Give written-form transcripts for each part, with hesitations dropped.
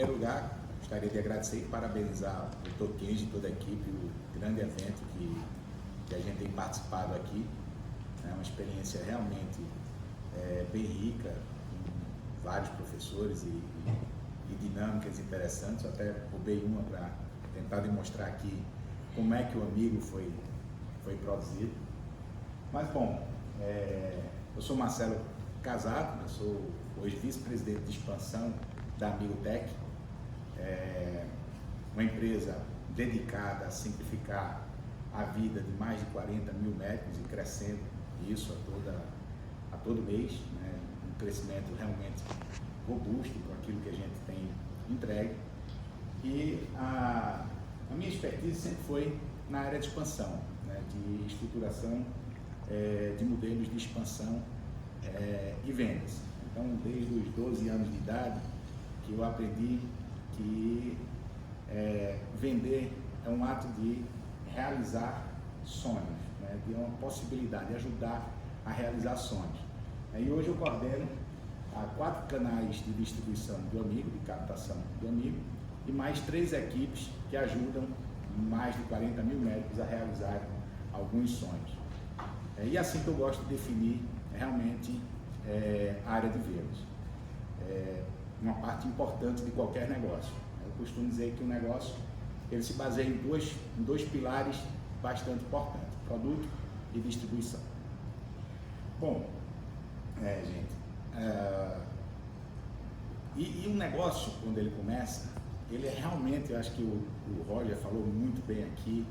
primeiro lugar, gostaria de agradecer e parabenizar o Dr. Kenji e toda a equipe, o grande evento que a gente tem participado aqui. É uma experiência realmente bem rica, com vários professores e dinâmicas interessantes. Eu até roubei uma para tentar demonstrar aqui como é que o Amigo foi produzido. Mas, bom, eu sou Marcelo Casado, eu sou hoje vice-presidente de expansão da Amigo Tech, uma empresa dedicada a simplificar a vida de mais de 40 mil médicos e crescendo isso a todo mês, né? Um crescimento realmente robusto com aquilo que a gente tem entregue. E a minha expertise sempre foi na área de expansão, né? De estruturação de modelos de expansão e vendas. Então, desde os 12 anos de idade, que eu aprendi que vender é um ato de realizar sonhos, né? De uma possibilidade de ajudar a realizar sonhos. E hoje eu coordeno 4 canais de distribuição do Amigo, de captação do Amigo, e mais 3 equipes que ajudam mais de 40 mil médicos a realizar alguns sonhos. E assim que eu gosto de definir realmente a área de vendas. Uma parte importante de qualquer negócio. Eu costumo dizer que o negócio ele se baseia em dois pilares bastante importantes: produto e distribuição. Bom, gente, e um negócio, quando ele começa, ele é realmente, eu acho que o Roger falou muito bem aqui,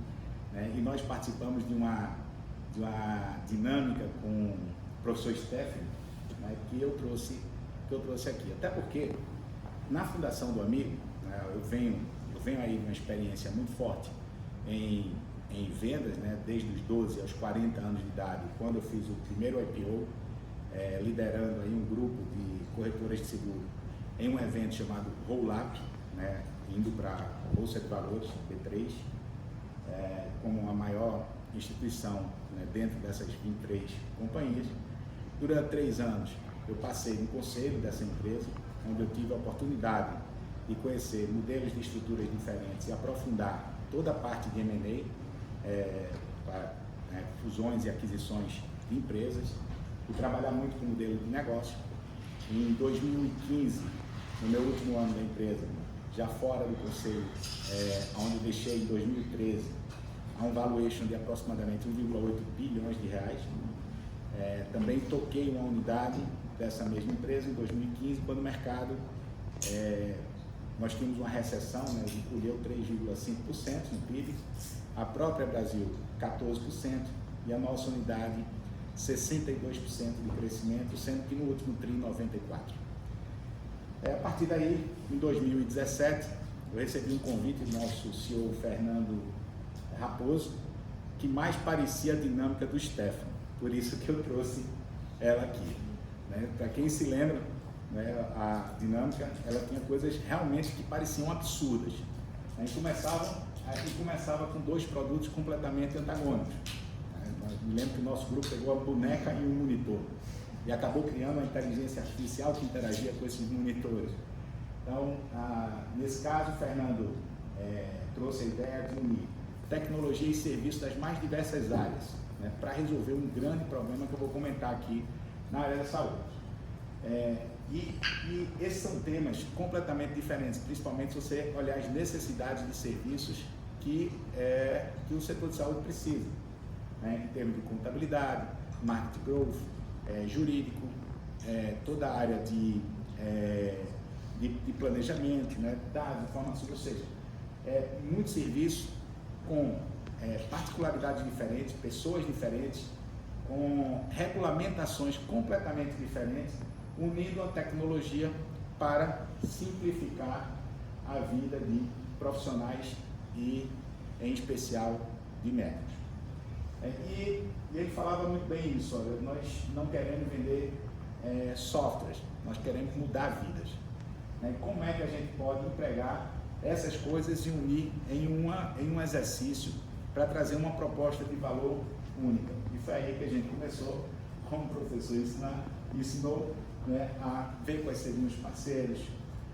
né? E nós participamos de uma dinâmica com o professor Stephen, né? que eu trouxe aqui. Até porque, na Fundação do Amigo, né? eu venho aí de uma experiência muito forte em vendas, né? Desde os 12 aos 40 anos de idade, quando eu fiz o primeiro IPO, liderando aí um grupo de corretoras de seguro em um evento chamado Roll Up, né? Indo para a Bolsa de Valores, B3, como a maior instituição, né? Dentro dessas 23 companhias. Durante 3 anos eu passei no conselho dessa empresa, onde eu tive a oportunidade de conhecer modelos de estruturas diferentes e aprofundar toda a parte de M&A, fusões e aquisições de empresas, e trabalhar muito com o modelo de negócio. Em 2015, no meu último ano da empresa, já fora do conselho, onde eu deixei em 2013 a um valuation de aproximadamente 1,8 bilhões de reais. Também toquei uma unidade dessa mesma empresa em 2015, quando o mercado, nós tínhamos uma recessão, né, encolheu 3,5% no PIB, a própria Brasil 14% e a nossa unidade 62% de crescimento, sendo que no último TRI 94%. A partir daí, em 2017, eu recebi um convite do nosso CEO Fernando Raposo, que mais parecia a dinâmica do Stefano, por isso que eu trouxe ela aqui. Né? Para quem se lembra, né, a dinâmica, ela tinha coisas realmente que pareciam absurdas. A gente começava com 2 produtos completamente antagônicos. Me lembro que o nosso grupo pegou a boneca e um monitor e acabou criando uma inteligência artificial que interagia com esses monitores. Então, nesse caso, o Fernando trouxe a ideia de unir tecnologia e serviço das mais diversas áreas, né, para resolver um grande problema que eu vou comentar aqui na área da saúde. E esses são temas completamente diferentes, principalmente se você olhar as necessidades de serviços que o setor de saúde precisa, né, em termos de contabilidade, market growth, jurídico, toda a área de planejamento, né, dados, informações, ou seja, muito serviço com particularidades diferentes, pessoas diferentes, com regulamentações completamente diferentes, unindo a tecnologia para simplificar a vida de profissionais e, em especial, de médicos. E ele falava muito bem isso: olha, nós não queremos vender softwares, nós queremos mudar vidas. Né? Como é que a gente pode empregar essas coisas e unir em um exercício para trazer uma proposta de valor única? E foi aí que a gente começou, como professor ensinou, né, a ver quais seriam os parceiros,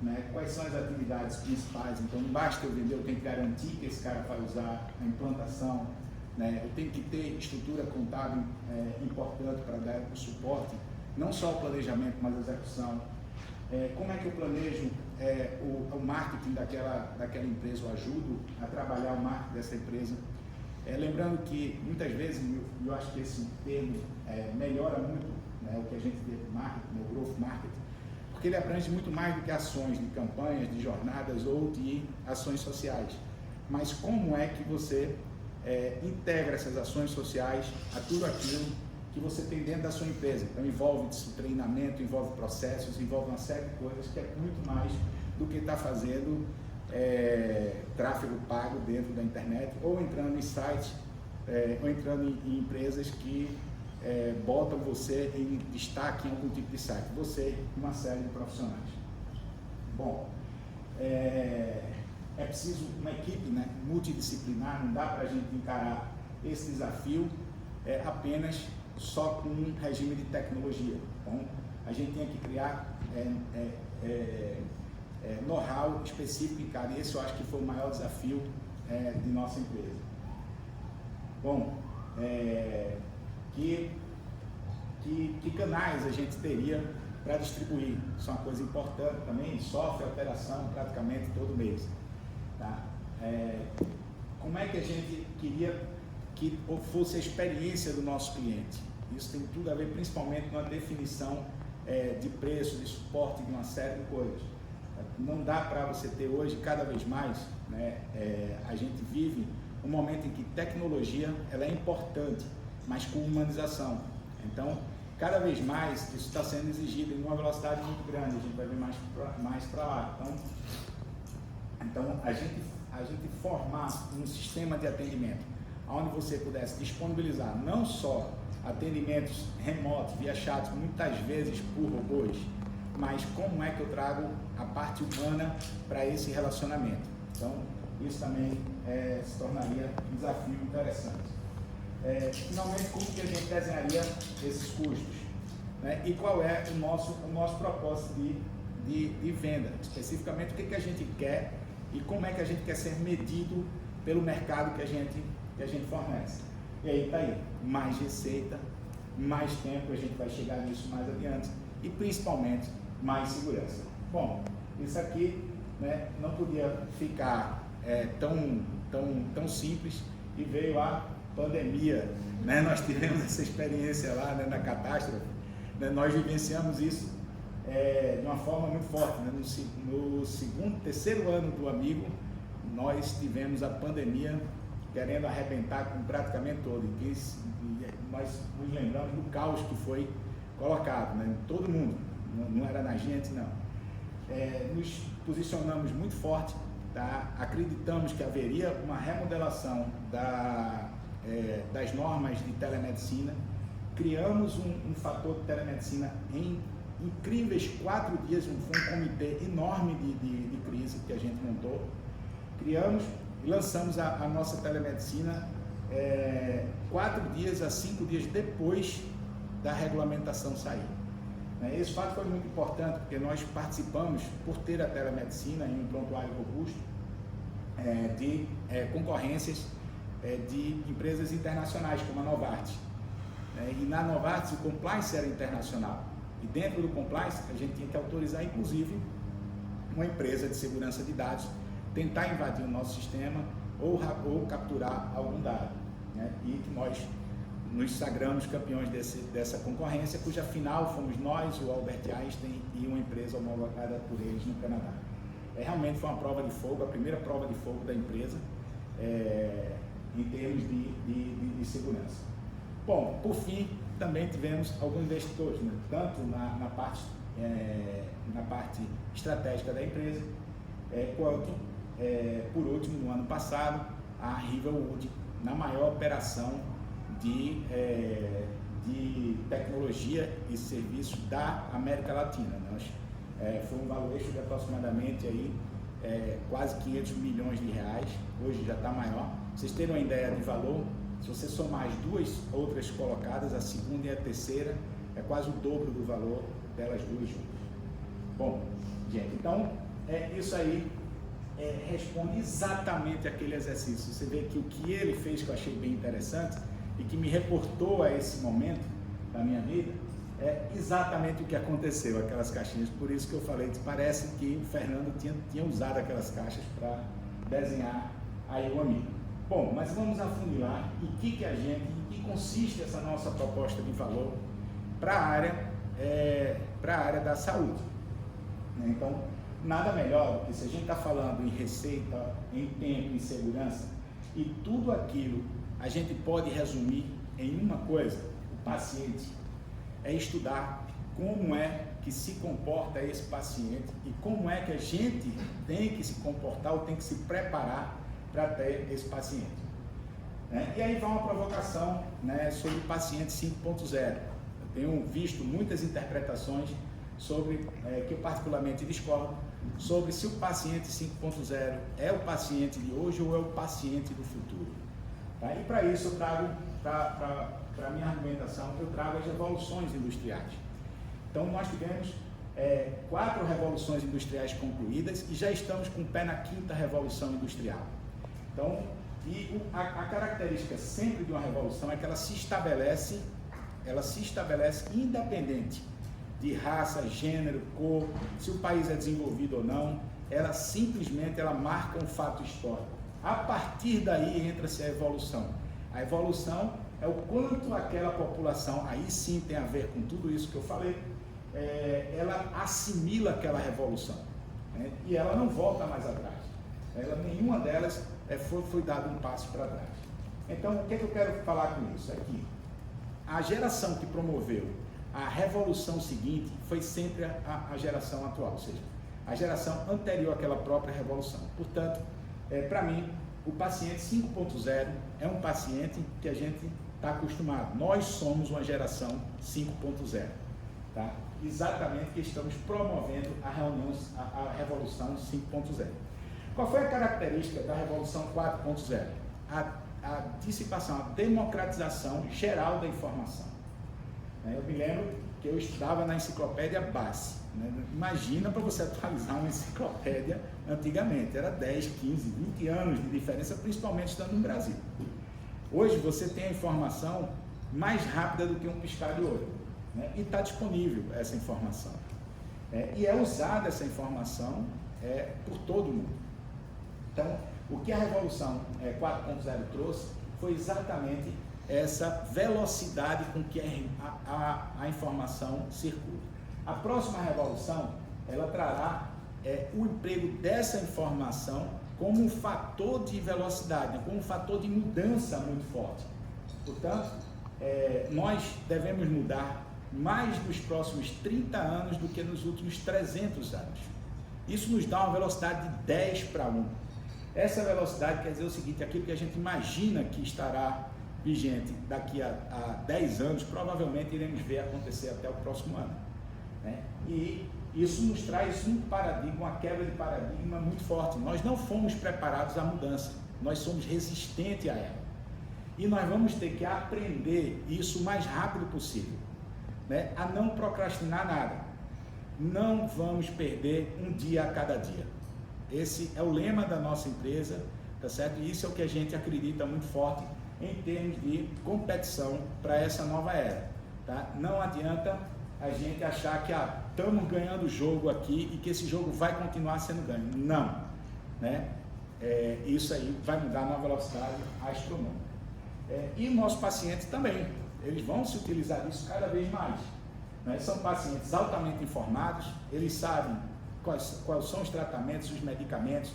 né? Quais são as atividades principais. Então, não basta eu vender, eu tenho que garantir que esse cara vai usar a implantação, né? Eu tenho que ter estrutura contábil importante para dar o suporte, não só o planejamento, mas a execução. Como é que eu planejo o marketing daquela empresa, eu ajudo a trabalhar o marketing dessa empresa. Lembrando que muitas vezes, eu acho que esse termo melhora muito, né, o que a gente vê no marketing, o growth marketing, porque ele abrange muito mais do que ações de campanhas, de jornadas ou de ações sociais. Mas como é que você integra essas ações sociais a tudo aquilo que você tem dentro da sua empresa? Então envolve treinamento, envolve processos, envolve uma série de coisas que é muito mais do que estar fazendo tráfego pago dentro da internet, ou entrando em sites, ou entrando em empresas que botam você em destaque em algum tipo de site, você e uma série de profissionais. Bom, é preciso uma equipe, né, multidisciplinar, não dá para a gente encarar esse desafio apenas só com um regime de tecnologia. Então, a gente tem que criar know-how específico em cada, e esse eu acho que foi o maior desafio de nossa empresa. Bom, que canais a gente teria para distribuir? Isso é uma coisa importante também, sofre alteração praticamente todo mês. Tá? Como é que a gente queria que fosse a experiência do nosso cliente? Isso tem tudo a ver principalmente com a definição de preço, de suporte, de uma série de coisas. Não dá para você ter hoje, cada vez mais, né, a gente vive um momento em que tecnologia ela é importante, mas com humanização. Então, cada vez mais isso está sendo exigido em uma velocidade muito grande, a gente vai ver mais para lá. Então a gente formar um sistema de atendimento onde você pudesse disponibilizar não só atendimentos remotos, via chat, muitas vezes por robôs, mas como é que eu trago a parte humana para esse relacionamento. Então, isso também se tornaria um desafio interessante. Finalmente, como que a gente desenharia esses custos? Né? E qual é o nosso propósito de venda? Especificamente, o que a gente quer e como é que a gente quer ser medido pelo mercado que a gente fornece. E aí está aí, mais receita, mais tempo, a gente vai chegar nisso mais adiante, e principalmente mais segurança. Bom, isso aqui, né, não podia ficar tão simples, e veio a pandemia, né? Nós tivemos essa experiência lá, né, na catástrofe, né? Nós vivenciamos isso de uma forma muito forte, né? No terceiro ano do Amigo, nós tivemos a pandemia querendo arrebentar com praticamente todo, e nós nos lembramos do caos que foi colocado, né? Todo mundo, não era na gente, não. Nos posicionamos muito forte, tá? Acreditamos que haveria uma remodelação das normas de telemedicina, criamos um fator de telemedicina em incríveis 4 dias, foi um comitê enorme de crise que a gente montou, criamos e lançamos a nossa telemedicina 4 dias a 5 dias depois da regulamentação sair. Esse fato foi muito importante porque nós participamos, por ter a telemedicina em um prontuário robusto, de concorrências de empresas internacionais como a Novartis. E na Novartis o compliance era internacional, e dentro do compliance a gente tinha que autorizar inclusive uma empresa de segurança de dados tentar invadir o nosso sistema ou capturar algum dado, né? E que nós nos sagramos campeões dessa concorrência, cuja final fomos nós, o Albert Einstein e uma empresa homologada por eles no Canadá. Realmente foi uma prova de fogo, a primeira prova de fogo da empresa em termos de segurança. Bom, por fim, também tivemos alguns investidores, né? Tanto na parte estratégica da empresa, quanto, por último, no ano passado, a Riverwood, na maior operação de tecnologia e serviços da América Latina. Foi um valuation de aproximadamente aí, quase 500 milhões de reais, hoje já está maior. Pra vocês terem uma ideia de valor, se você somar as duas outras colocadas, a segunda e a terceira, é quase o dobro do valor delas duas juntas. Bom, gente, então isso aí responde exatamente aquele exercício. Você vê que o que ele fez, que eu achei bem interessante, e que me reportou a esse momento da minha vida, é exatamente o que aconteceu, aquelas caixinhas. Por isso que eu falei que parece que o Fernando tinha usado aquelas caixas para desenhar aí o amigo. Bom, mas vamos afunilar em que consiste essa nossa proposta de valor para a área da saúde. Então, nada melhor do que, se a gente está falando em receita, em tempo, em segurança, e tudo aquilo a gente pode resumir em uma coisa: o paciente. É estudar como é que se comporta esse paciente e como é que a gente tem que se comportar ou tem que se preparar para ter esse paciente. E aí vai uma provocação, sobre o paciente 5.0. Eu tenho visto muitas interpretações sobre, que eu particularmente discordo, sobre se o paciente 5.0 é o paciente de hoje ou é o paciente do futuro. E para isso eu trago, para a minha argumentação, eu trago as revoluções industriais. Então nós tivemos 4 revoluções industriais concluídas e já estamos com o pé na 5ª revolução industrial. Então, a característica sempre de uma revolução é que ela se estabelece independente de raça, gênero, cor, se o país é desenvolvido ou não. Ela simplesmente marca um fato histórico. A partir daí entra-se a evolução. A evolução é o quanto aquela população, aí sim tem a ver com tudo isso que eu falei, ela assimila aquela revolução, e ela não volta mais atrás. Nenhuma delas foi dado um passo para trás. Então, o que eu quero falar com isso? É que a geração que promoveu a revolução seguinte foi sempre a geração atual, ou seja, a geração anterior àquela própria revolução. Portanto, para mim, o paciente 5.0 é um paciente que a gente está acostumado. Nós somos uma geração 5.0, tá? Exatamente, que estamos promovendo a revolução 5.0. Qual foi a característica da revolução 4.0? A dissipação, a democratização geral da informação. Eu me lembro que eu estudava na enciclopédia Bassi. Imagina para você atualizar uma enciclopédia antigamente, era 10, 15, 20 anos de diferença, principalmente estando no Brasil. Hoje você tem a informação mais rápida do que um piscar de olho, e está disponível essa informação. E é usada essa informação por todo mundo. Então, o que a Revolução 4.0 trouxe foi exatamente essa velocidade com que a informação circula. A próxima revolução, ela trará o emprego dessa informação como um fator de velocidade, como um fator de mudança muito forte. Portanto, nós devemos mudar mais nos próximos 30 anos do que nos últimos 300 anos. Isso nos dá uma velocidade de 10 para 1. Essa velocidade quer dizer o seguinte: aquilo que a gente imagina que estará vigente daqui a 10 anos, provavelmente iremos ver acontecer até o próximo ano. E isso nos traz um paradigma, uma quebra de paradigma muito forte. Nós não fomos preparados à mudança, nós somos resistentes a ela. E nós vamos ter que aprender isso o mais rápido possível, a não procrastinar nada. Não vamos perder um dia a cada dia. Esse é o lema da nossa empresa, tá certo? E isso é o que a gente acredita muito forte em termos de competição para essa nova era, tá? Não adianta a gente achar que estamos ganhando o jogo aqui e que esse jogo vai continuar sendo ganho. Não, isso aí vai mudar numa velocidade astronômica. E os nossos pacientes também, eles vão se utilizar disso cada vez mais. São pacientes altamente informados, eles sabem quais são os tratamentos, os medicamentos,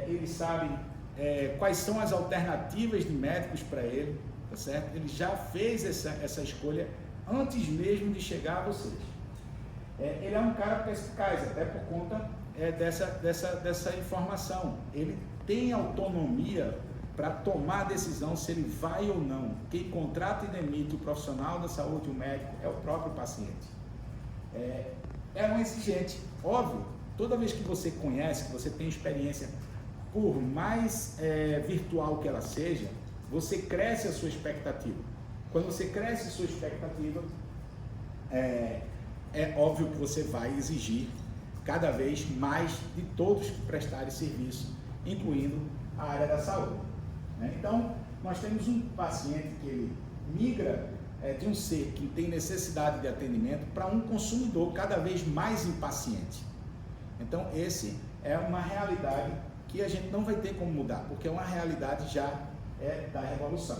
eles sabem quais são as alternativas de médicos para ele, tá certo? Ele já fez essa escolha antes mesmo de chegar a vocês. Ele é um cara perspicaz, até por conta dessa informação. Ele tem autonomia para tomar a decisão se ele vai ou não. Quem contrata e demite o profissional da saúde, o médico, é o próprio paciente. É um exigente, óbvio. Toda vez que você conhece, que você tem experiência, por mais virtual que ela seja, você cresce a sua expectativa. Quando você cresce a sua expectativa, é óbvio que você vai exigir cada vez mais de todos que prestarem serviço, incluindo a área da saúde, né? Então, nós temos um paciente que ele migra de um ser que tem necessidade de atendimento para um consumidor cada vez mais impaciente. Então, esse é uma realidade que a gente não vai ter como mudar, porque é uma realidade já da revolução.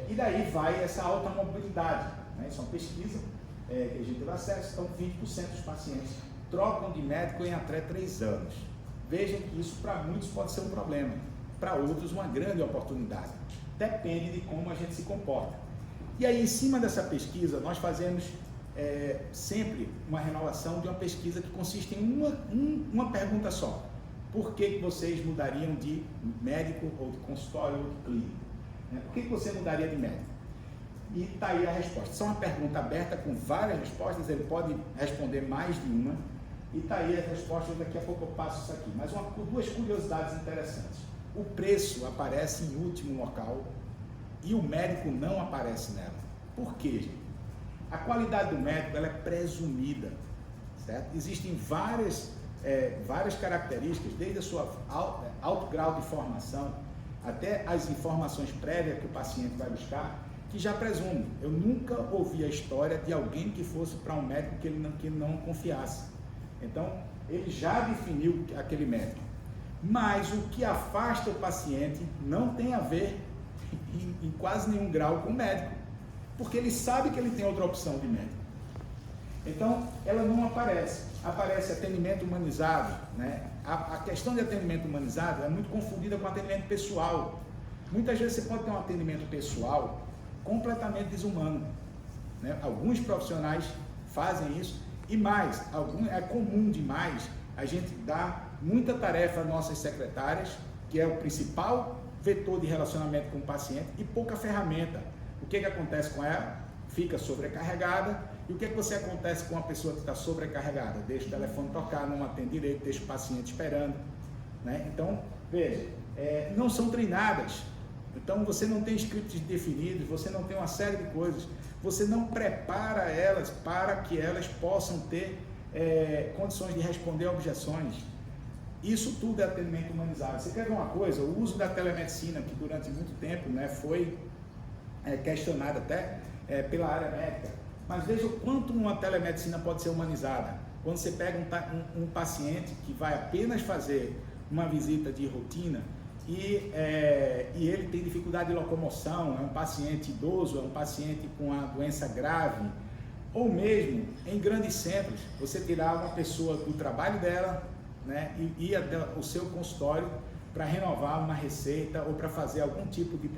E daí vai essa alta mobilidade, né? Isso é uma pesquisa que a gente teve acesso. Então, 20% dos pacientes trocam de médico em até 3 anos. Vejam que isso para muitos pode ser um problema, para outros uma grande oportunidade. Depende de como a gente se comporta. E aí, em cima dessa pesquisa, nós fazemos sempre uma renovação de uma pesquisa que consiste em uma pergunta só. Por que vocês mudariam de médico, ou de consultório, ou de clínica? Por que você mudaria de médico? E está aí a resposta. Isso é uma pergunta aberta com várias respostas, ele pode responder mais de uma. E está aí a resposta, daqui a pouco eu passo isso aqui. Mas duas curiosidades interessantes. O preço aparece em último local e o médico não aparece nela. Por quê, gente? A qualidade do médico ela é presumida, certo? Existem várias características, desde a sua alto grau de formação até as informações prévias que o paciente vai buscar, que já presume. Eu nunca ouvi a história de alguém que fosse para um médico que ele não confiasse. Então, ele já definiu aquele médico. Mas o que afasta o paciente não tem a ver em quase nenhum grau com o médico, porque ele sabe que ele tem outra opção de médico. Então, ela não aparece. Aparece atendimento humanizado, né? A questão de atendimento humanizado é muito confundida com atendimento pessoal. Muitas vezes você pode ter um atendimento pessoal completamente desumano, né? Alguns profissionais fazem isso e mais, é comum demais a gente dar muita tarefa às nossas secretárias, que é o principal vetor de relacionamento com o paciente, e pouca ferramenta. O que acontece com ela? Fica sobrecarregada. E o que você acontece com uma pessoa que está sobrecarregada? Deixa o telefone tocar, não atende direito, deixa o paciente esperando, né? Então, veja, não são treinadas. Então, você não tem scripts definidos, você não tem uma série de coisas, você não prepara elas para que elas possam ter condições de responder a objeções. Isso tudo é atendimento humanizado. Você quer ver uma coisa? O uso da telemedicina, que durante muito tempo, né, foi questionado até pela área médica. Mas veja o quanto uma telemedicina pode ser humanizada. Quando você pega um paciente que vai apenas fazer uma visita de rotina e ele tem dificuldade de locomoção, é um paciente idoso, é um paciente com uma doença grave, ou mesmo em grandes centros, você tirar uma pessoa do trabalho dela, né, e ir até o seu consultório para renovar uma receita ou para fazer algum tipo de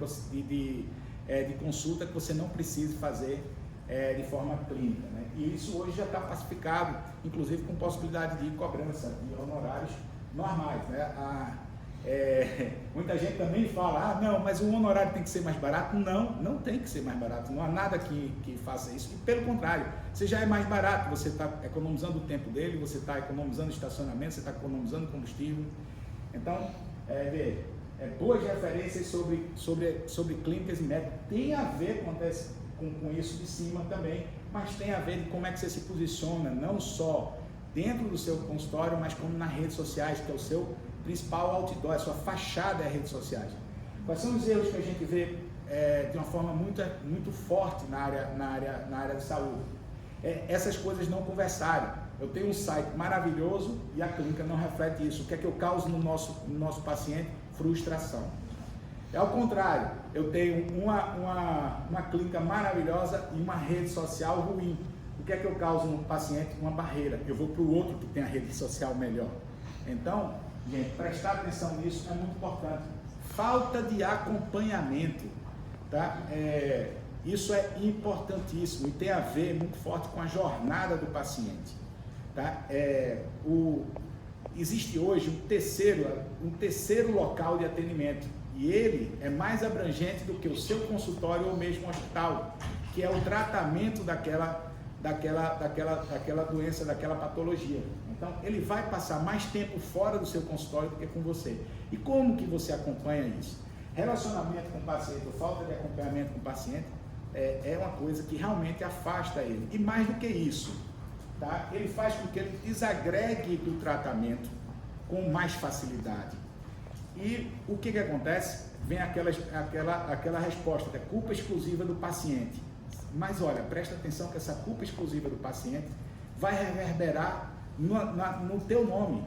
consulta que você não precise fazer de forma clínica, né? E isso hoje já está pacificado, inclusive com possibilidade de cobrança de honorários normais, né? Muita gente também fala, não, mas o honorário tem que ser mais barato. Não tem que ser mais barato, não há nada que faça isso, e pelo contrário, você já é mais barato, você está economizando o tempo dele, você está economizando estacionamento, você está economizando combustível. Então, veja, boas referências sobre clínicas e médicos tem a ver com isso de cima também, mas tem a ver com como é que você se posiciona, não só dentro do seu consultório, mas como nas redes sociais, que é o seu principal outdoor, a sua fachada é as redes sociais. Quais são os erros que a gente vê de uma forma muito forte na área de saúde? Essas coisas não conversarem. Eu tenho um site maravilhoso e a clínica não reflete isso. O que é que eu causo no nosso paciente? Frustração. É ao contrário, eu tenho uma clínica maravilhosa e uma rede social ruim. O que é que eu causo no paciente? Uma barreira. Eu vou para o outro que tem a rede social melhor. Então, gente, prestar atenção nisso é muito importante. Falta de acompanhamento, tá? Isso é importantíssimo e tem a ver muito forte com a jornada do paciente, tá? Existe hoje um terceiro local de atendimento e ele é mais abrangente do que o seu consultório ou mesmo hospital, que é o tratamento daquela doença, daquela patologia. Então, ele vai passar mais tempo fora do seu consultório do que com você. E como que você acompanha isso? Relacionamento com o paciente, ou falta de acompanhamento com o paciente, é uma coisa que realmente afasta ele. E mais do que isso, tá? Ele faz com que ele desagregue do tratamento com mais facilidade. E o que acontece? Vem aquela resposta da culpa exclusiva do paciente. Mas olha, presta atenção que essa culpa exclusiva do paciente vai reverberar no teu nome.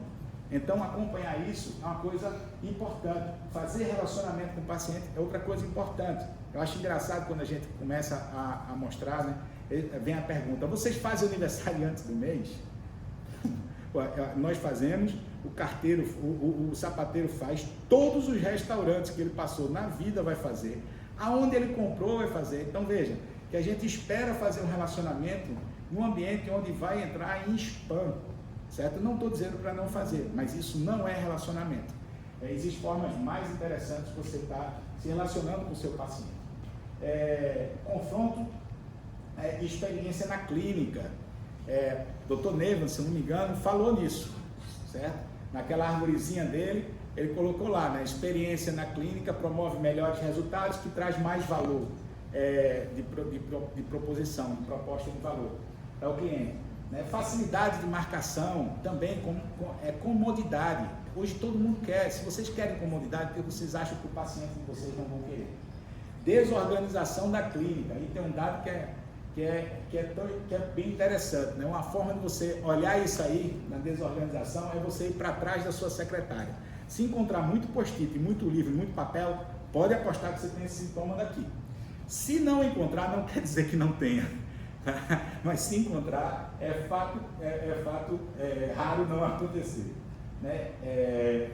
Então, acompanhar isso é uma coisa importante. Fazer relacionamento com o paciente é outra coisa importante. Eu acho engraçado quando a gente começa a mostrar, né? Vem a pergunta: vocês fazem aniversário antes do mês? Nós fazemos, o carteiro, o sapateiro faz, todos os restaurantes que ele passou na vida vai fazer, aonde ele comprou vai fazer. Então veja, que a gente espera fazer um relacionamento num ambiente onde vai entrar em spam, certo? Não estou dizendo para não fazer, mas isso não é relacionamento. Existem formas mais interessantes de você estar se relacionando com o seu paciente. Confronto, experiência na clínica. Dr. Nevan, se não me engano, falou nisso, certo? Naquela arvorezinha dele, ele colocou lá, né? Experiência na clínica promove melhores resultados, que traz mais valor de proposição, de proposta de valor para o cliente. Né? Facilidade de marcação, também comodidade. Hoje todo mundo quer. Se vocês querem comodidade, porque vocês acham que o paciente de vocês não vão querer. Desorganização da clínica. Aí tem um dado que é bem interessante, né? Uma forma de você olhar isso aí na desorganização é você ir para trás da sua secretária. Se encontrar muito post-it, muito livro, muito papel, pode apostar que você tem esse sintoma daqui. Se não encontrar, não quer dizer que não tenha, tá? Mas se encontrar, é fato raro não acontecer, né?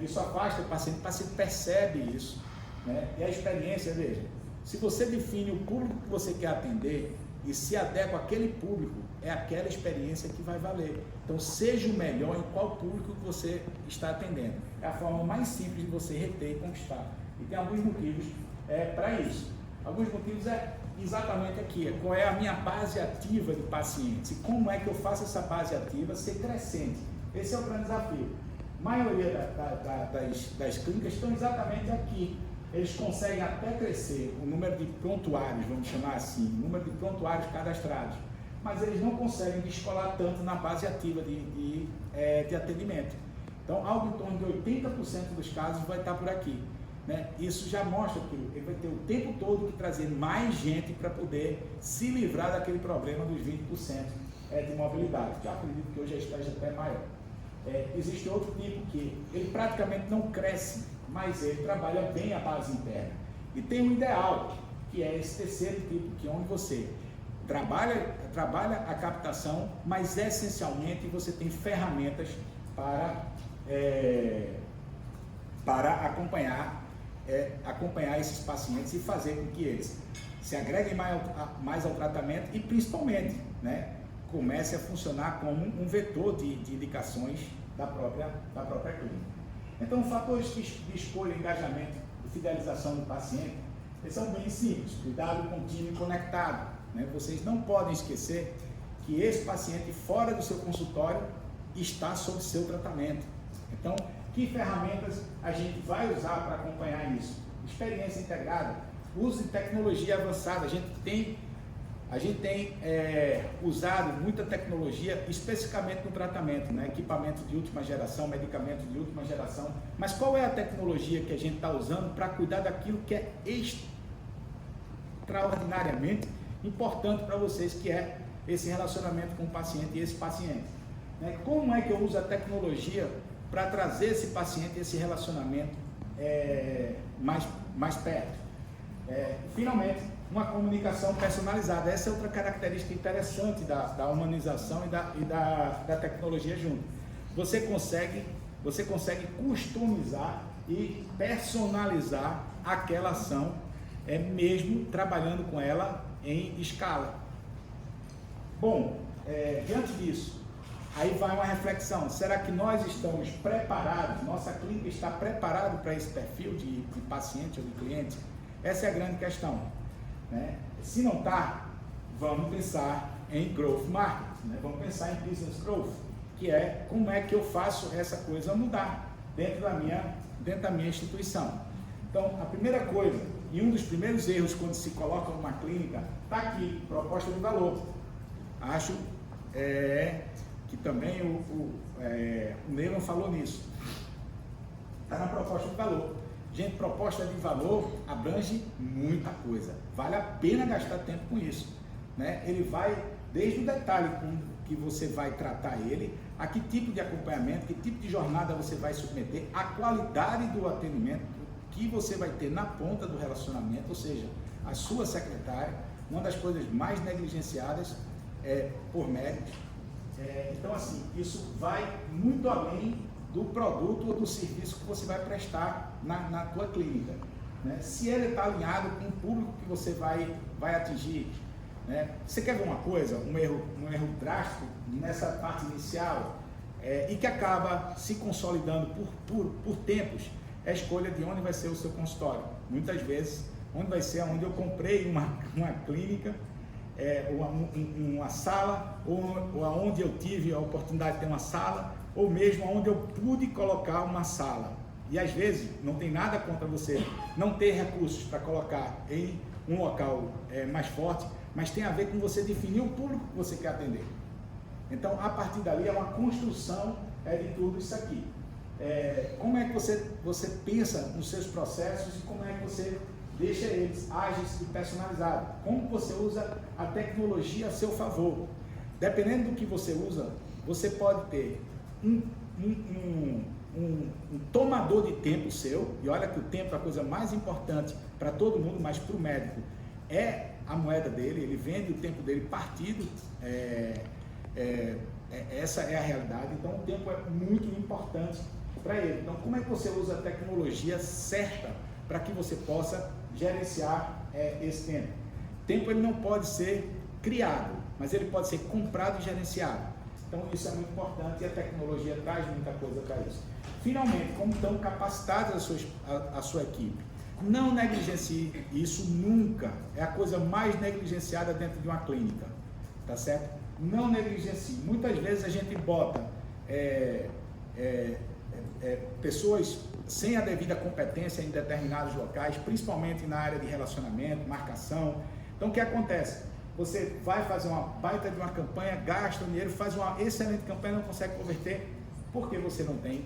Isso afasta o paciente percebe isso, né? E a experiência, veja, se você define o público que você quer atender e se adequa àquele público, é aquela experiência que vai valer. Então, seja o melhor em qual público que você está atendendo. É a forma mais simples de você reter e conquistar. E tem alguns motivos para isso. Alguns motivos exatamente aqui, qual é a minha base ativa de pacientes e como é que eu faço essa base ativa ser crescente. Esse é o grande desafio. A maioria das clínicas estão exatamente aqui. Eles conseguem até crescer o número de prontuários, vamos chamar assim, o número de prontuários cadastrados, mas eles não conseguem descolar tanto na base ativa de atendimento. Então, algo em torno de 80% dos casos vai estar por aqui, né? Isso já mostra que ele vai ter o tempo todo que trazer mais gente para poder se livrar daquele problema dos 20% de mobilidade, que eu acredito que hoje a esteja até maior. Existe outro tipo que ele praticamente não cresce, mas ele trabalha bem a base interna. E tem um ideal, que é esse terceiro tipo, que é onde você trabalha a captação, mas essencialmente você tem ferramentas para acompanhar esses pacientes e fazer com que eles se agreguem mais ao tratamento e principalmente, né, comece a funcionar como um vetor de indicações da própria clínica. Então, fatores de escolha, engajamento e fidelização do paciente, eles são bem simples. Cuidado contínuo e conectado, né? Vocês não podem esquecer que esse paciente fora do seu consultório está sob seu tratamento. Então, que ferramentas a gente vai usar para acompanhar isso? Experiência integrada, uso de tecnologia avançada. A gente tem usado muita tecnologia, especificamente no tratamento, né? Equipamento de última geração, medicamento de última geração. Mas qual é a tecnologia que a gente está usando para cuidar daquilo que é extraordinariamente importante para vocês, que é esse relacionamento com o paciente e esse paciente, né? Como é que eu uso a tecnologia para trazer esse paciente, esse relacionamento mais perto? Finalmente, uma comunicação personalizada. Essa é outra característica interessante da humanização e da tecnologia junto. Você consegue customizar e personalizar aquela ação, mesmo trabalhando com ela em escala. Bom, diante disso, aí vai uma reflexão: será que nós estamos preparados, nossa clínica está preparada para esse perfil de paciente ou de cliente? Essa é a grande questão, né? Se não está, vamos pensar em growth marketing, né? Vamos pensar em business growth, que é como é que eu faço essa coisa mudar dentro da minha instituição. Então, a primeira coisa, e um dos primeiros erros quando se coloca uma clínica, está aqui, proposta de valor. Acho que também o Neylan falou nisso. Está na proposta de valor. Gente, proposta de valor abrange muita coisa. Vale a pena gastar tempo com isso, né? Ele vai desde o detalhe com que você vai tratar ele, a que tipo de acompanhamento, que tipo de jornada você vai submeter, a qualidade do atendimento que você vai ter na ponta do relacionamento, ou seja, a sua secretária, uma das coisas mais negligenciadas por médicos. Então, assim, isso vai muito além do produto ou do serviço que você vai prestar na tua clínica, né? Se ele está alinhado com o público que você vai atingir, né? Você quer ver uma coisa, um erro drástico nessa parte inicial e que acaba se consolidando por tempos, é a escolha de onde vai ser o seu consultório. Muitas vezes, onde vai ser onde eu comprei uma clínica, uma sala, ou onde eu tive a oportunidade de ter uma sala, ou mesmo onde eu pude colocar uma sala. E às vezes não tem nada contra você não ter recursos para colocar em um local mais forte, mas tem a ver com você definir o público que você quer atender. Então, a partir dali é uma construção de tudo isso aqui. Como é que você pensa nos seus processos e como é que você deixa eles ágeis e personalizados? Como você usa a tecnologia a seu favor? Dependendo do que você usa, você pode ter um tomador de tempo seu, e olha que o tempo é a coisa mais importante para todo mundo, mas para o médico é a moeda dele, ele vende o tempo dele partido, essa é a realidade. Então o tempo é muito importante para ele. Então como é que você usa a tecnologia certa para que você possa gerenciar esse tempo? Tempo ele não pode ser criado, mas ele pode ser comprado e gerenciado. Então isso é muito importante e a tecnologia traz muita coisa para isso. Finalmente, como estão capacitadas a sua equipe? Não negligencie isso nunca. É a coisa mais negligenciada dentro de uma clínica, tá certo? Não negligencie. Muitas vezes a gente bota pessoas sem a devida competência em determinados locais, principalmente na área de relacionamento, marcação. Então o que acontece? Você vai fazer uma baita de uma campanha, gasta o dinheiro, faz uma excelente campanha, não consegue converter porque você não tem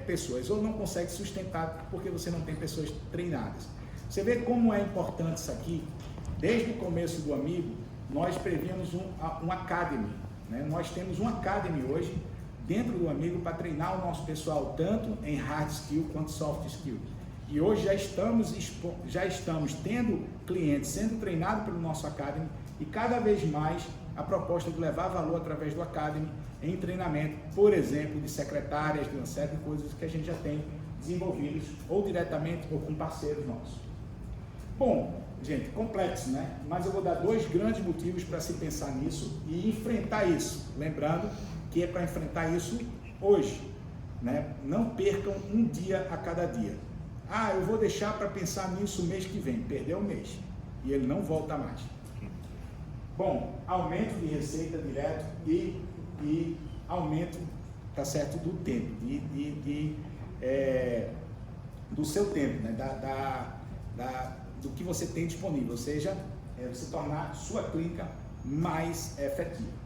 pessoas, ou não consegue sustentar porque você não tem pessoas treinadas. Você vê como é importante isso aqui. Desde o começo do Amigo, nós prevíamos um academy, né? Nós temos um academy hoje dentro do Amigo para treinar o nosso pessoal tanto em hard skill quanto soft skill. E hoje já estamos tendo clientes sendo treinados pelo nosso academy e cada vez mais a proposta de levar valor através do academy em treinamento, por exemplo, de secretárias, de uma série de coisas que a gente já tem desenvolvidos, ou diretamente ou com parceiros nossos. Bom, gente, complexo, né? Mas eu vou dar 2 grandes motivos para se pensar nisso e enfrentar isso. Lembrando que é para enfrentar isso hoje, né? Não percam um dia a cada dia. Eu vou deixar para pensar nisso o mês que vem. Perdeu um mês e ele não volta mais. Bom, aumento de receita direto e aumento, tá certo, do tempo, do seu tempo, né? Do que você tem disponível, ou seja, você tornar sua clínica mais efetiva.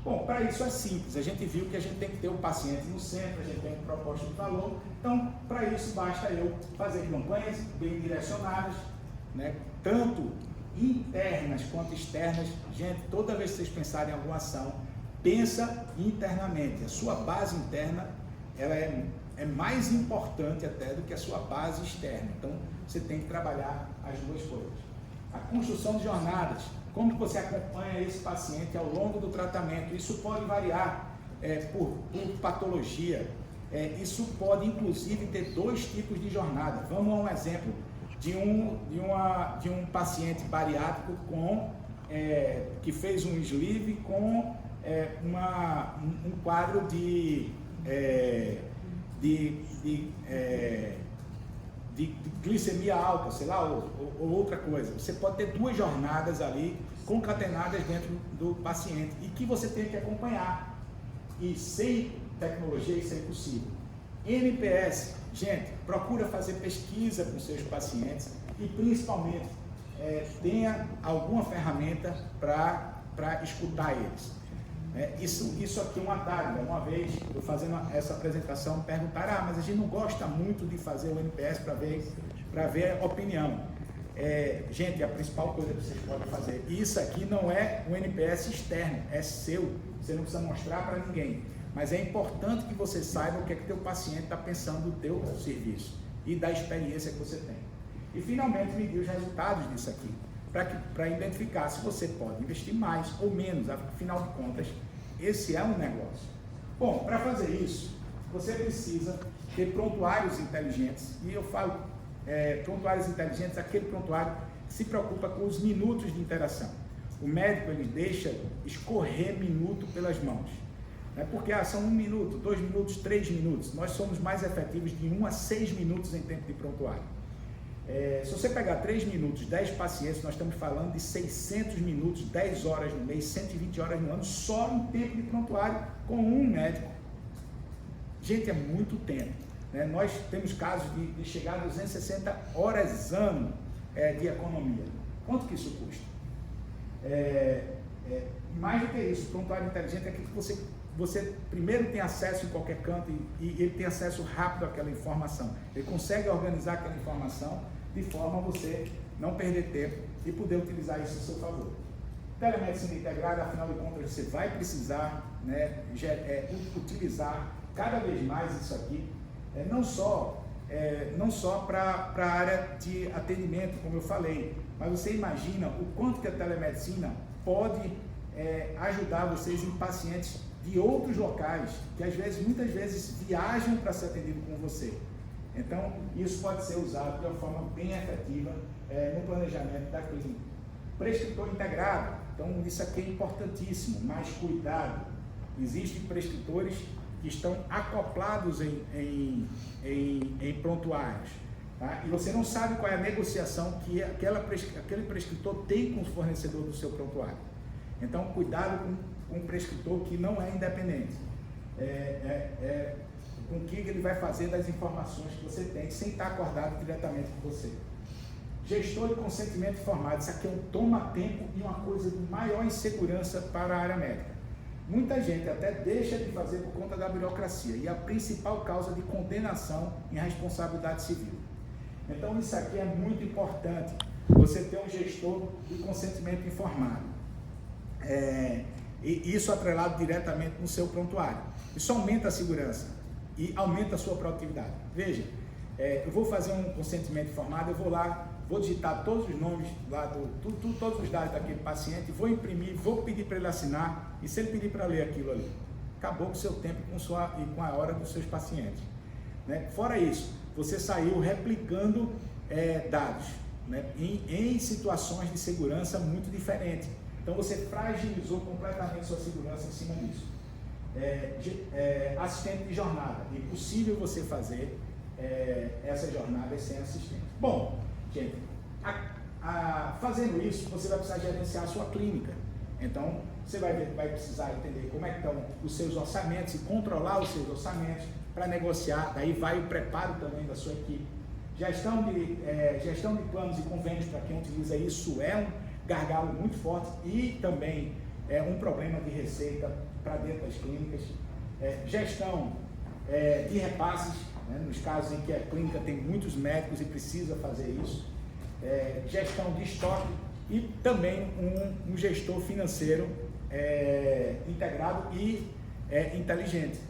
Bom, para isso é simples, a gente viu que a gente tem que ter o paciente no centro, a gente tem uma proposta de valor, então para isso basta eu fazer campanhas bem direcionadas, né? Tanto internas quanto externas. Gente, toda vez que vocês pensarem em alguma ação, pensa internamente. A sua base interna, ela é mais importante até do que a sua base externa. Então, você tem que trabalhar as duas coisas. A construção de jornadas. Como que você acompanha esse paciente ao longo do tratamento? Isso pode variar por patologia. Isso pode, inclusive, ter 2 tipos de jornada. Vamos a um exemplo de um paciente bariátrico que fez um sleeve com um quadro de glicemia alta, sei lá, ou outra coisa. Você pode ter 2 jornadas ali concatenadas dentro do paciente e que você tem que acompanhar. E sem tecnologia isso é impossível. NPS, gente, procura fazer pesquisa com seus pacientes e principalmente tenha alguma ferramenta para escutar eles. Isso aqui é uma dádiva. Uma vez, eu fazendo essa apresentação, perguntaram, mas a gente não gosta muito de fazer o NPS para ver a opinião. Gente, a principal coisa que vocês podem fazer, isso aqui não é um NPS externo, é seu, você não precisa mostrar para ninguém, mas é importante que você saiba o que é que teu paciente está pensando do teu serviço e da experiência que você tem. E finalmente medir os resultados disso aqui, para identificar se você pode investir mais ou menos, afinal de contas, esse é um negócio. Bom, para fazer isso, você precisa ter prontuários inteligentes, e eu falo prontuários inteligentes, aquele prontuário que se preocupa com os minutos de interação. O médico, ele deixa escorrer minuto pelas mãos, porque são 1 minuto, 2 minutos, 3 minutos, nós somos mais efetivos de 1 a 6 minutos em tempo de prontuário. Se você pegar 3 minutos, 10 pacientes, nós estamos falando de 600 minutos, 10 horas no mês, 120 horas no ano, só em tempo de prontuário com um médico. Gente, é muito tempo. Nós temos casos de chegar a 260 horas ano de economia. Quanto que isso custa? Mais do que isso, o prontuário inteligente é aquilo que você primeiro tem acesso em qualquer canto e ele tem acesso rápido àquela informação. Ele consegue organizar aquela informação de forma a você não perder tempo e poder utilizar isso a seu favor. Telemedicina integrada, afinal de contas, você vai precisar utilizar cada vez mais isso aqui, não só para a área de atendimento, como eu falei, mas você imagina o quanto que a telemedicina pode ajudar vocês em pacientes de outros locais, que muitas vezes viajam para ser atendido com você. Então, isso pode ser usado de uma forma bem efetiva no planejamento da clínica. Prescritor integrado, então isso aqui é importantíssimo, mas cuidado, existem prescritores que estão acoplados em prontuários, tá? E você não sabe qual é a negociação que aquele prescritor tem com o fornecedor do seu prontuário. Então, cuidado com um prescritor que não é independente, com o que ele vai fazer das informações que você tem, sem estar acordado diretamente com você. Gestor de consentimento informado, isso aqui é um toma-tempo e uma coisa de maior insegurança para a área médica. Muita gente até deixa de fazer por conta da burocracia e a principal causa de condenação em responsabilidade civil. Então isso aqui é muito importante, você ter um gestor de consentimento informado. E isso atrelado diretamente no seu prontuário. Isso aumenta a segurança e aumenta a sua produtividade. Veja, eu vou fazer um consentimento informado, eu vou lá, vou digitar todos os nomes lá, todos os dados daquele paciente, vou imprimir, vou pedir para ele assinar, e se ele pedir para ler aquilo ali, acabou com o seu tempo e com a hora dos seus pacientes. Fora isso, você saiu replicando dados em situações de segurança muito diferentes. Então você fragilizou completamente sua segurança em cima disso. Assistente de jornada, é impossível você fazer essa jornada sem assistente. Bom, gente, fazendo isso, você vai precisar gerenciar a sua clínica. Então, você vai precisar entender como é que estão os seus orçamentos e controlar os seus orçamentos para negociar. Daí vai o preparo também da sua equipe. Gestão de planos e convênios, para quem utiliza isso, é um gargalo muito forte e também é um problema de receita para dentro das clínicas. Gestão de repasses, nos casos em que a clínica tem muitos médicos e precisa fazer isso. Gestão de estoque e também um gestor financeiro integrado e inteligente.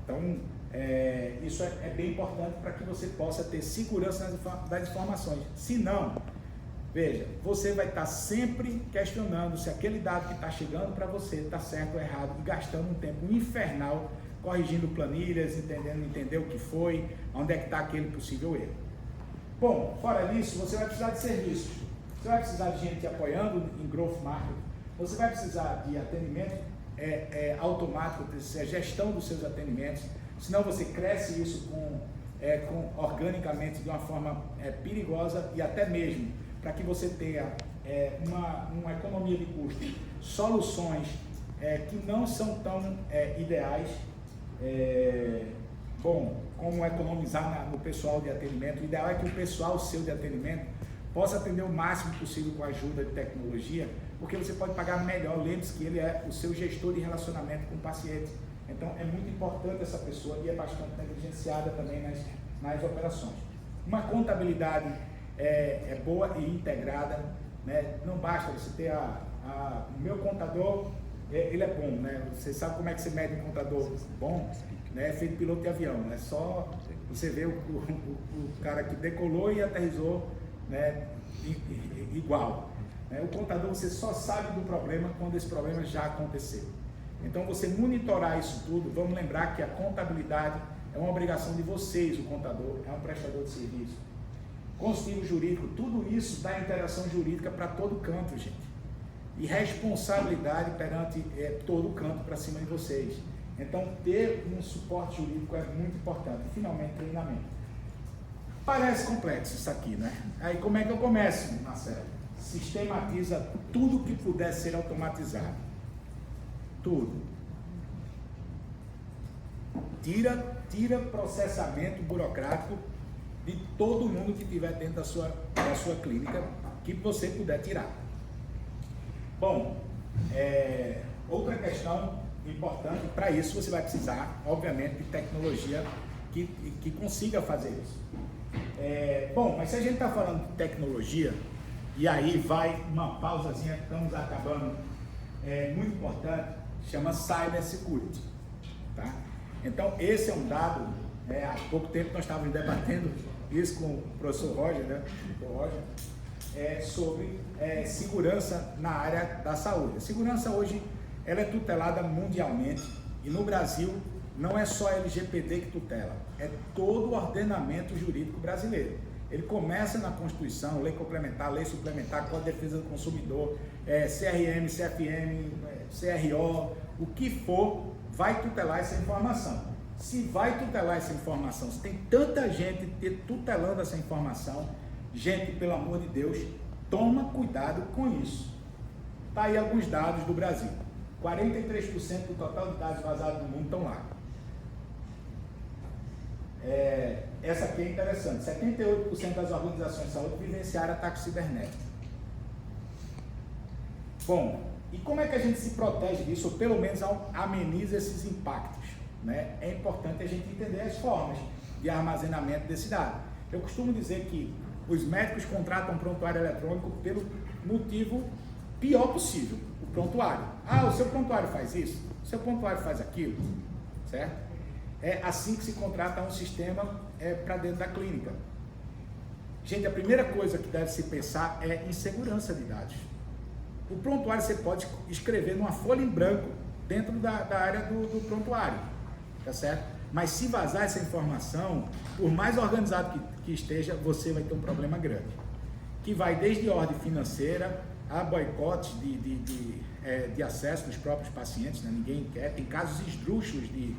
Então, isso é bem importante para que você possa ter segurança das informações. Se não, veja, você vai estar sempre questionando se aquele dado que está chegando para você está certo ou errado e gastando um tempo infernal corrigindo planilhas, entender o que foi, onde é que está aquele possível erro. Bom, fora disso, você vai precisar de serviços. Você vai precisar de gente te apoiando em growth marketing. Você vai precisar de atendimento automático, a gestão dos seus atendimentos. Senão você cresce isso organicamente de uma forma perigosa e até mesmo para que você tenha uma economia de custo, soluções que não são tão ideais, como economizar no pessoal de atendimento. O ideal é que o pessoal seu de atendimento possa atender o máximo possível com a ajuda de tecnologia, porque você pode pagar melhor. Lembre-se que ele é o seu gestor de relacionamento com o paciente. Então, é muito importante essa pessoa e é bastante negligenciada também nas operações. Uma contabilidade boa e integrada, né? Não basta você ter o meu contador, ele é bom, né? Você sabe como é que você mede um contador bom? Né? É feito piloto de avião, é só você ver o cara que decolou e aterrissou, né? Igual. Né? O contador, você só sabe do problema quando esse problema já aconteceu. Então, você monitorar isso tudo, vamos lembrar que a contabilidade é uma obrigação de vocês, o contador é um prestador de serviço. Consultivo jurídico, tudo isso dá interação jurídica para todo canto, gente. E responsabilidade perante todo canto para cima de vocês. Então, ter um suporte jurídico é muito importante. E, finalmente, treinamento. Parece complexo isso aqui, né? Aí, como é que eu começo, Marcelo? Sistematiza tudo que puder ser automatizado. Tudo. Tira processamento burocrático de todo mundo que estiver dentro da sua clínica, que você puder tirar. Bom, outra questão importante, para isso você vai precisar, obviamente, de tecnologia que consiga fazer isso. Bom, mas se a gente está falando de tecnologia, e aí vai uma pausazinha, estamos acabando, muito importante, chama Cybersecurity, tá? Então, esse é um dado, há pouco tempo nós estávamos debatendo isso com o professor Roger, né? O Roger, sobre segurança na área da saúde. A segurança hoje, ela é tutelada mundialmente, e no Brasil não é só a LGPD que tutela, é todo o ordenamento jurídico brasileiro. Ele começa na Constituição, lei complementar, lei suplementar, Código de Defesa do Consumidor, CRM, CFM, CRO, o que for, vai tutelar essa informação. Se vai tutelar essa informação, se tem tanta gente tutelando essa informação, gente, pelo amor de Deus, toma cuidado com isso. Tá aí alguns dados do Brasil. 43% do total de dados vazados no mundo estão lá. Essa aqui é interessante. 78% das organizações de saúde vivenciaram ataque cibernético. Bom, e como é que a gente se protege disso, ou pelo menos ameniza esses impactos? Né? É importante a gente entender as formas de armazenamento desse dado. Eu costumo dizer que os médicos contratam prontuário eletrônico pelo motivo pior possível, o prontuário. O seu prontuário faz isso, o seu prontuário faz aquilo, certo? É assim que se contrata um sistema para dentro da clínica. Gente, a primeira coisa que deve se pensar é em segurança de dados. O prontuário você pode escrever numa folha em branco dentro da área do prontuário, tá certo? Mas se vazar essa informação, por mais organizado que esteja, você vai ter um problema grande. Que vai desde ordem financeira a boicotes de acesso dos próprios pacientes, né? Ninguém quer, tem casos esdrúxulos de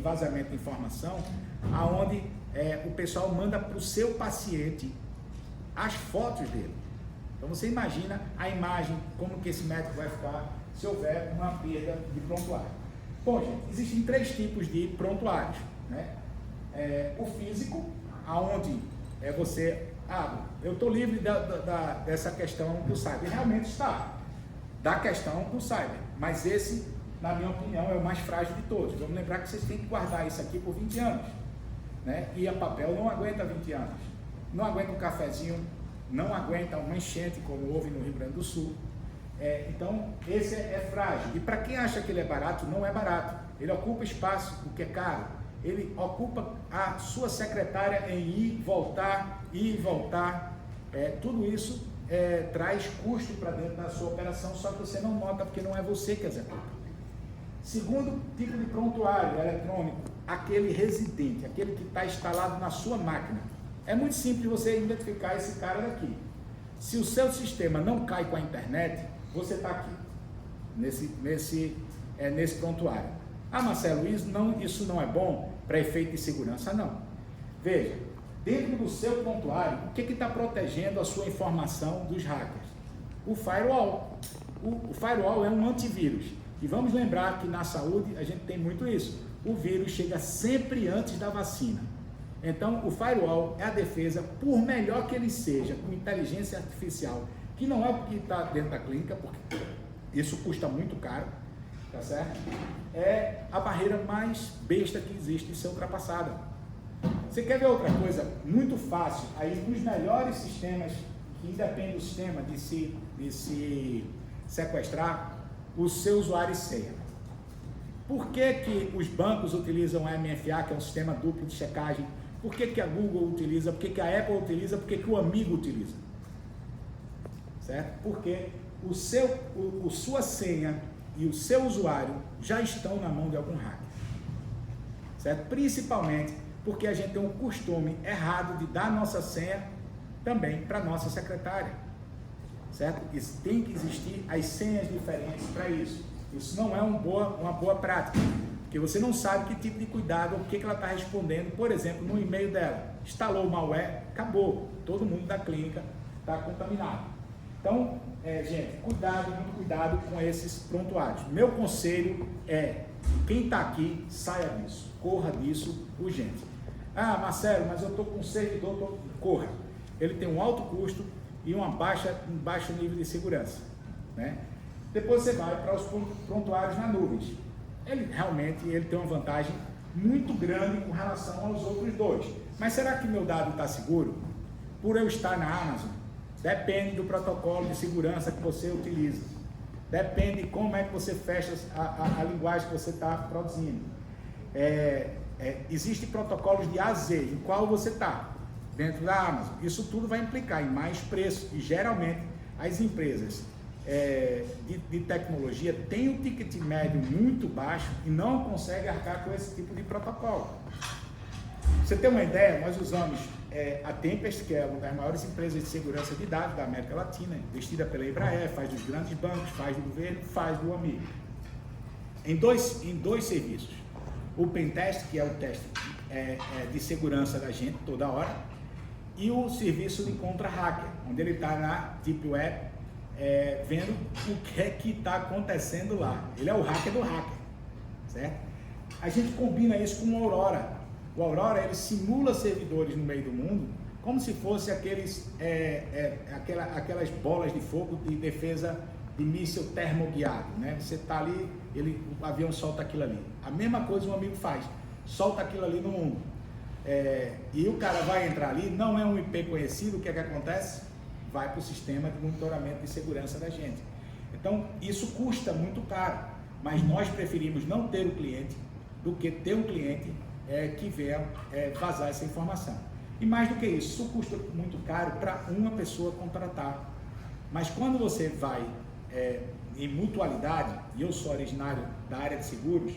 vazamento de informação, aonde o pessoal manda para o seu paciente as fotos dele. Então você imagina a imagem, como que esse médico vai ficar se houver uma perda de prontuário. Bom, gente, existem 3 tipos de prontuários, né? O físico, aonde você, eu estou livre dessa questão do cyber. Realmente está, da questão do cyber, mas esse, na minha opinião, é o mais frágil de todos. Vamos lembrar que vocês têm que guardar isso aqui por 20 anos, né? E a papel não aguenta 20 anos, não aguenta um cafezinho, não aguenta uma enchente como houve no Rio Grande do Sul. Então, esse é frágil. E para quem acha que ele é barato, não é barato. Ele ocupa espaço, o que é caro. Ele ocupa a sua secretária em ir, voltar. Tudo isso traz custo para dentro da sua operação, só que você não nota porque não é você que executa. Segundo tipo de prontuário eletrônico, aquele residente, aquele que está instalado na sua máquina. É muito simples você identificar esse cara daqui. Se o seu sistema não cai com a internet, você está aqui, nesse prontuário. Marcelo, isso não é bom para efeito de segurança? Não. Veja, dentro do seu prontuário, o que está protegendo a sua informação dos hackers? O firewall. O firewall é um antivírus. E vamos lembrar que na saúde a gente tem muito isso. O vírus chega sempre antes da vacina. Então, o firewall é a defesa, por melhor que ele seja, com inteligência artificial, que não é o que está dentro da clínica, porque isso custa muito caro, tá certo? É a barreira mais besta que existe de ser ultrapassada. Você quer ver outra coisa muito fácil? Aí nos melhores sistemas, que independe do sistema de se sequestrar, o seu usuário e senha. Por que os bancos utilizam o MFA, que é um sistema duplo de checagem? Por que a Google utiliza? Por que a Apple utiliza? Por que o Amigo utiliza? Certo? Porque sua senha e o seu usuário já estão na mão de algum hacker. Certo? Principalmente porque a gente tem um costume errado de dar nossa senha também para nossa secretária. Certo? Isso tem que existir as senhas diferentes para isso. Isso não é uma boa prática, porque você não sabe que tipo de cuidado, o que ela está respondendo, por exemplo, no e-mail dela. Instalou o malware, acabou. Todo mundo da clínica está contaminado. Então, gente, muito cuidado com esses prontuários. Meu conselho é, quem está aqui, saia disso, corra disso urgente. Ah, Marcelo, mas eu estou com um servidor, corra. Ele tem um alto custo e um baixo nível de segurança, né? Depois você vai para os prontuários na nuvem. Ele realmente tem uma vantagem muito grande com relação aos outros dois. Mas será que meu dado está seguro? Por eu estar na Amazon? Depende do protocolo de segurança que você utiliza. Depende de como é que você fecha a linguagem que você está produzindo. Existem protocolos de A a Z, em qual você está dentro da Amazon. Isso tudo vai implicar em mais preço. E geralmente as empresas de tecnologia têm um ticket médio muito baixo e não conseguem arcar com esse tipo de protocolo. Pra você ter uma ideia, nós usamos a Tempest, que é uma das maiores empresas de segurança de dados da América Latina, investida pela Embraer, faz dos grandes bancos, faz do governo, faz do Amigo. Em dois serviços. O Pentest, que é o teste de segurança da gente toda hora, e o serviço de contra-hacker, onde ele está na Deep Web, vendo o que é que está acontecendo lá. Ele é o hacker do hacker, certo? A gente combina isso com o Aurora. O Aurora, ele simula servidores no meio do mundo como se fosse aquelas bolas de fogo de defesa de míssil termoguiado, né? Você está ali, o avião solta aquilo ali. A mesma coisa um amigo faz, solta aquilo ali no mundo. E o cara vai entrar ali, não é um IP conhecido, o que é que acontece? Vai para o sistema de monitoramento de segurança da gente. Então, isso custa muito caro, mas nós preferimos não ter o cliente do que ter um cliente que venha vazar essa informação. E mais do que isso custa muito caro para uma pessoa contratar. Mas quando você vai em mutualidade, e eu sou originário da área de seguros,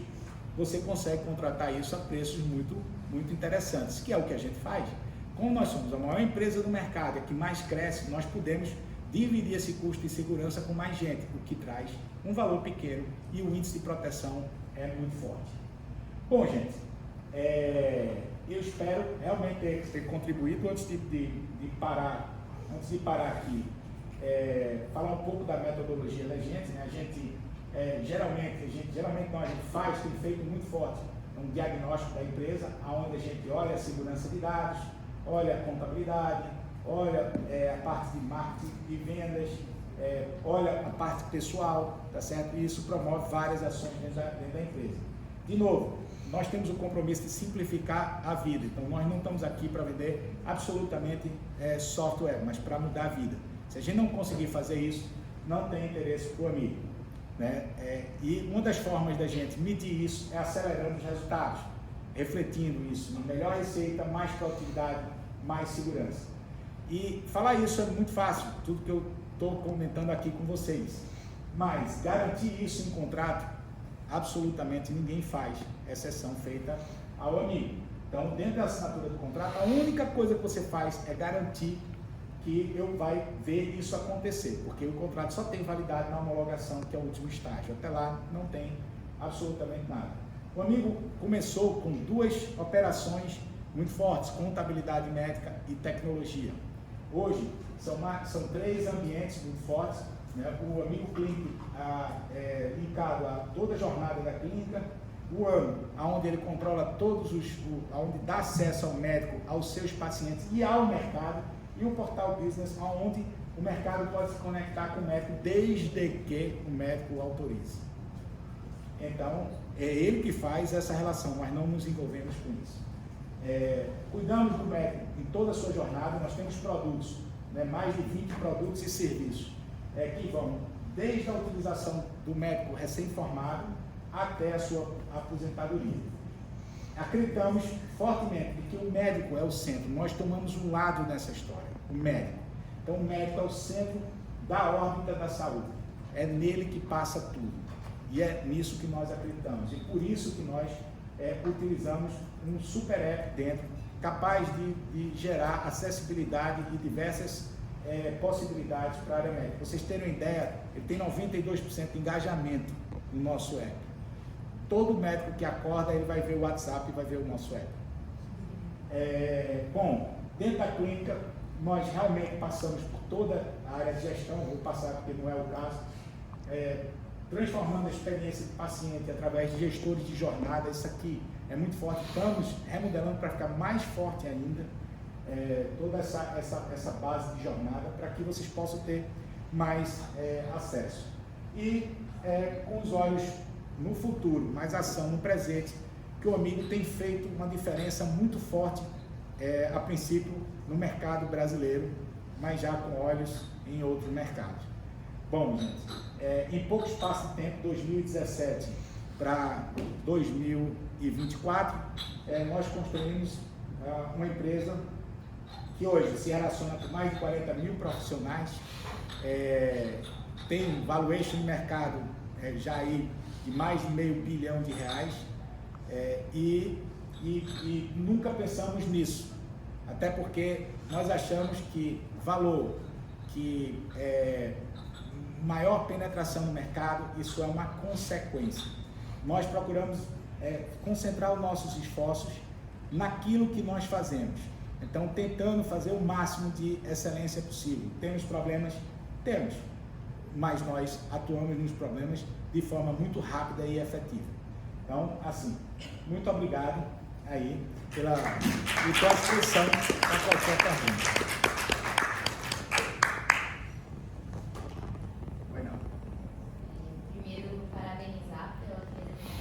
você consegue contratar isso a preços muito, muito interessantes, que é o que a gente faz. Como nós somos a maior empresa do mercado, a que mais cresce, nós podemos dividir esse custo de segurança com mais gente, o que traz um valor pequeno e o índice de proteção é muito forte. Bom, gente, eu espero realmente ter contribuído. Antes de parar aqui, falar um pouco da metodologia da gente, né? A gente tem feito muito forte um diagnóstico da empresa, onde a gente olha a segurança de dados, olha a contabilidade, olha a parte de marketing e vendas, olha a parte pessoal, tá certo? E isso promove várias ações dentro da empresa. De novo, nós temos o compromisso de simplificar a vida, então nós não estamos aqui para vender absolutamente software, mas para mudar a vida. Se a gente não conseguir fazer isso, não tem interesse para o amigo, né? E uma das formas da gente medir isso é acelerando os resultados, refletindo isso em melhor receita, mais produtividade, mais segurança. E falar isso é muito fácil, tudo que eu estou comentando aqui com vocês, mas garantir isso em contrato, absolutamente ninguém faz, exceção feita ao amigo. Então, dentro da assinatura do contrato, a única coisa que você faz é garantir que eu vai ver isso acontecer, porque o contrato só tem validade na homologação, que é o último estágio. Até lá não tem absolutamente nada. O amigo começou com duas operações muito fortes, contabilidade médica e tecnologia. Hoje são três ambientes muito fortes, né? O amigo clínico linkado a toda a jornada da clínica, o AMO, onde ele controla onde dá acesso ao médico, aos seus pacientes e ao mercado, e o portal Business, onde o mercado pode se conectar com o médico desde que o médico autorize. Então, é ele que faz essa relação, nós não nos envolvemos com isso. Cuidamos do médico em toda a sua jornada, nós temos produtos, né, mais de 20 produtos e serviços, que vão desde a utilização do médico recém-formado até a sua aposentadoria. Acreditamos fortemente que o médico é o centro, nós tomamos um lado nessa história, o médico. Então o médico é o centro da órbita da saúde, é nele que passa tudo, e é nisso que nós acreditamos, e por isso que nós utilizamos um super app dentro, capaz de gerar acessibilidade e diversas possibilidades para a área médica. Pra vocês terem uma ideia, ele tem 92% de engajamento no nosso app. Todo médico que acorda, ele vai ver o WhatsApp e vai ver o nosso app. Bom, dentro da clínica, nós realmente passamos por toda a área de gestão, vou passar porque não é o caso, transformando a experiência do paciente através de gestores de jornada. Isso aqui é muito forte, estamos remodelando para ficar mais forte ainda, toda essa base de jornada, para que vocês possam ter mais acesso. E com os olhos no futuro, mais ação no presente, que o Amigo tem feito uma diferença muito forte, a princípio, no mercado brasileiro, mas já com olhos em outros mercados. Bom, gente, em pouco espaço de tempo, 2017 para 2024, nós construímos uma empresa que hoje se relaciona com mais de 40 mil profissionais, tem valuation no mercado já aí de mais de R$500 bilhão, e nunca pensamos nisso, até porque nós achamos que valor, que maior penetração no mercado, isso é uma consequência. Nós procuramos concentrar os nossos esforços naquilo que nós fazemos, então tentando fazer o máximo de excelência possível. Temos problemas? Temos, mas nós atuamos nos problemas de forma muito rápida e efetiva. Então, assim, muito obrigado aí pela disposição para qualquer pergunta.